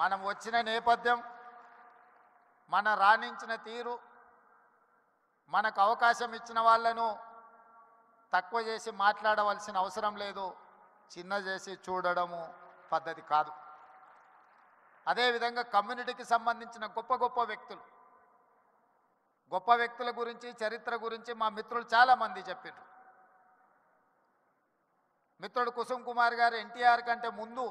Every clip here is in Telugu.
మనం వచ్చిన నేపథ్యం, మన రాణించిన తీరు, మనకు అవకాశం ఇచ్చిన వాళ్ళను తక్కువ చేసి మాట్లాడవలసిన అవసరం లేదు, చిన్న చేసి చూడడము పద్ధతి కాదు. అదేవిధంగా కమ్యూనిటీకి సంబంధించిన గొప్ప వ్యక్తుల గురించి, చరిత్ర గురించి మా మిత్రులు చాలామంది చెప్పారు. మిత్రుడు కుసుమ్ కుమార్ గారు ఎన్టీఆర్ కంటే ముందు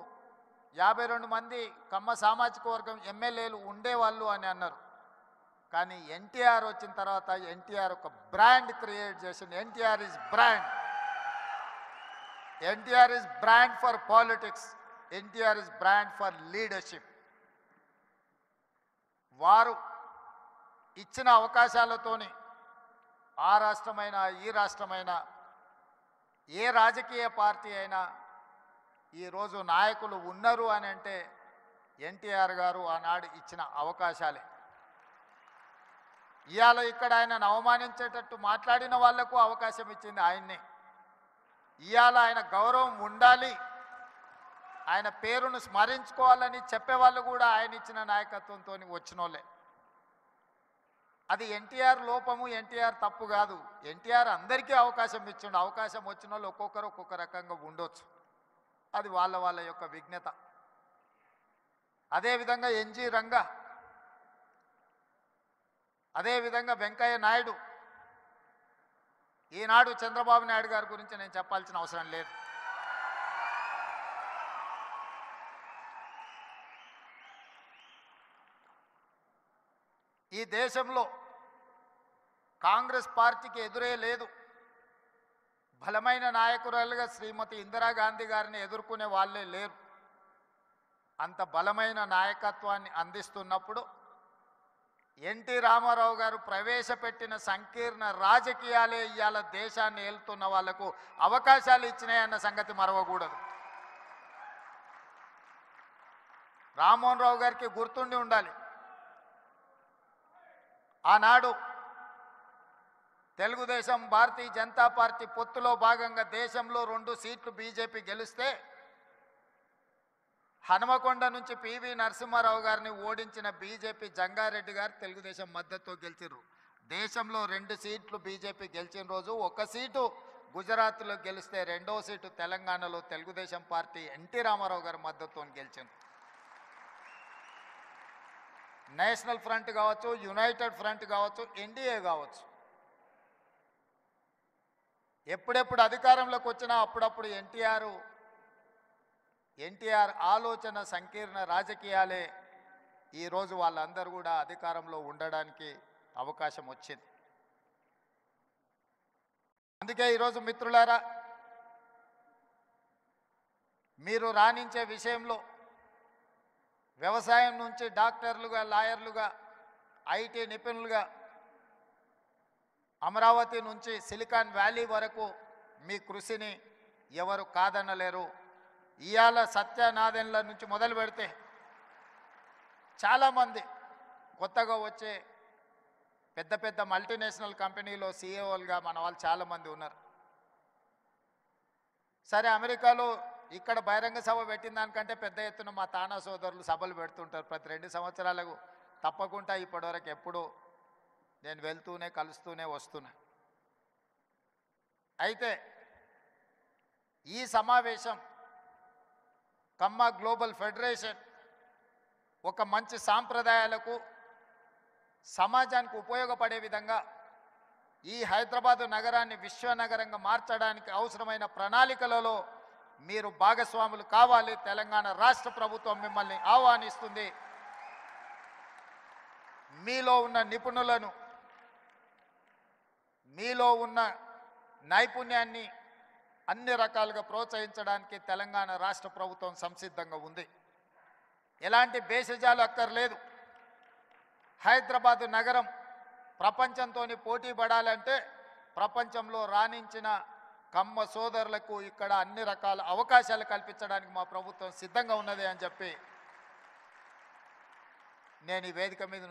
52 మంది కమ్మ సామాజిక వర్గం ఎమ్మెల్యేలు ఉండేవాళ్ళు అని అన్నారు. కానీ ఎన్టీఆర్ వచ్చిన తర్వాత ఎన్టీఆర్ ఒక బ్రాండ్ క్రియేట్ చేసింది. NTR is brand for politics, NTR is brand for leadership. వారు ఇచ్చిన అవకాశాలతోని ఆ రాష్ట్రమైనా ఈ రాష్ట్రమైనా ఏ రాజకీయ పార్టీ అయినా ఈరోజు నాయకులు ఉన్నారు అని అంటే ఎన్టీఆర్ గారు ఆనాడు ఇచ్చిన అవకాశాలే. ఇవాళ ఇక్కడ ఆయనను అవమానించేటట్టు మాట్లాడిన వాళ్లకు అవకాశం ఇచ్చింది ఆయన్నే. ఇవాళ ఆయన గౌరవం ఉండాలి, ఆయన పేరును స్మరించుకోవాలని చెప్పేవాళ్ళు కూడా ఆయన ఇచ్చిన నాయకత్వంతో వచ్చినోళ్ళే. అది ఎన్టీఆర్ లోపము, ఎన్టీఆర్ తప్పు కాదు. ఎన్టీఆర్ అందరికీ అవకాశం ఇచ్చిండు. అవకాశం వచ్చిన వాళ్ళు ఒక్కొక్కరు ఒక్కొక్క రకంగా ఉండొచ్చు, అది వాళ్ళ యొక్క విజ్ఞత. అదేవిధంగా ఎన్జి రంగా, అదేవిధంగా వెంకయ్య నాయుడు. ఈనాడు చంద్రబాబు నాయుడు గారి గురించి నేను చెప్పాల్సిన అవసరం లేదు. ఈ దేశంలో కాంగ్రెస్ పార్టీకి ఎదురే లేదు. బలమైన నాయకురాలుగా శ్రీమతి ఇందిరాగాంధీ గారిని ఎదుర్కొనే వాళ్ళే లేరు. అంత బలమైన నాయకత్వాన్ని అందిస్తున్నప్పుడు ఎన్టీ రామారావు గారు ప్రవేశపెట్టిన సంకీర్ణ రాజకీయాలే ఇవాళ దేశాన్ని ఏలుతున్న వాళ్లకు అవకాశాలు ఇచ్చినాయన్న సంగతి మరవకూడదు. రామ్మోహన్ రావు గారికి గుర్తుండి ఉండాలి, ఆనాడు తెలుగుదేశం భారతీయ జనతా పార్టీ పొత్తులో భాగంగా దేశంలో 2 సీట్లు బీజేపీ గెలిస్తే హనుమకొండ నుంచి పివి నరసింహారావు గారిని ఓడించిన బీజేపీ జంగారెడ్డి గారు తెలుగుదేశం మద్దతుతో గెలిచారు. దేశంలో 2 సీట్లు బీజేపీ గెలిచిన రోజు 1 సీటు గుజరాత్లో గెలిస్తే 2వ సీటు తెలంగాణలో తెలుగుదేశం పార్టీ ఎన్టీ రామారావు గారి మద్దతుతో గెలిచింది. నేషనల్ ఫ్రంట్ కావచ్చు, యునైటెడ్ ఫ్రంట్ కావచ్చు, ఎన్డీఏ కావచ్చు, ఎప్పుడెప్పుడు అధికారంలోకి వచ్చినా అప్పుడప్పుడు ఎన్టీఆర్ ఆలోచన సంకీర్ణ రాజకీయాలే ఈరోజు వాళ్ళందరూ కూడా అధికారంలో ఉండడానికి అవకాశం వచ్చింది. అందుకే ఈరోజు మిత్రులారా, మీరు రాణించే విషయంలో వ్యవసాయం నుంచి డాక్టర్లుగా, లాయర్లుగా, ఐటీ నిపుణులుగా, అమరావతి నుంచి సిలికాన్ వ్యాలీ వరకు మీ కృషిని ఎవరు కాదనలేరు. ఇవాళ సత్యనాదెన్ల నుంచి మొదలు పెడితే చాలామంది కొత్తగా వచ్చే పెద్ద మల్టీనేషనల్ కంపెనీలో సీఈఓలుగా మన వాళ్ళు చాలామంది ఉన్నారు. సరే, అమెరికాలో ఇక్కడ బహిరంగ సభ పెట్టిన దానికంటే పెద్ద ఎత్తున మా తానా సోదరులు సభలు పెడుతుంటారు ప్రతి 2 సంవత్సరాలకు. తప్పకుండా ఇప్పటివరకు ఎప్పుడూ నేను వెళ్తూనే కలుస్తూనే వస్తున్నా. అయితే ఈ సమావేశం కమ్మ గ్లోబల్ ఫెడరేషన్ ఒక మంచి సాంప్రదాయాలకు, సమాజానికి ఉపయోగపడే విధంగా ఈ హైదరాబాదు నగరాన్ని విశ్వనగరంగా మార్చడానికి అవసరమైన ప్రణాళికలలో మీరు భాగస్వాములు కావాలి. తెలంగాణ రాష్ట్ర ప్రభుత్వం మిమ్మల్ని ఆహ్వానిస్తుంది. మీలో ఉన్న నిపుణులను, మీలో ఉన్న నైపుణ్యాన్ని అన్ని రకాలుగా ప్రోత్సహించడానికి తెలంగాణ రాష్ట్ర ప్రభుత్వం సంసిద్ధంగా ఉంది. ఎలాంటి భేషజాలు అక్కర్లేదు. హైదరాబాదు నగరం ప్రపంచంతో పోటీ పడాలంటే ప్రపంచంలో రాణించిన కమ్మ సోదరులకు ఇక్కడ అన్ని రకాల అవకాశాలు కల్పించడానికి మా ప్రభుత్వం సిద్ధంగా ఉన్నది అని చెప్పి నేను ఈ వేదిక మీద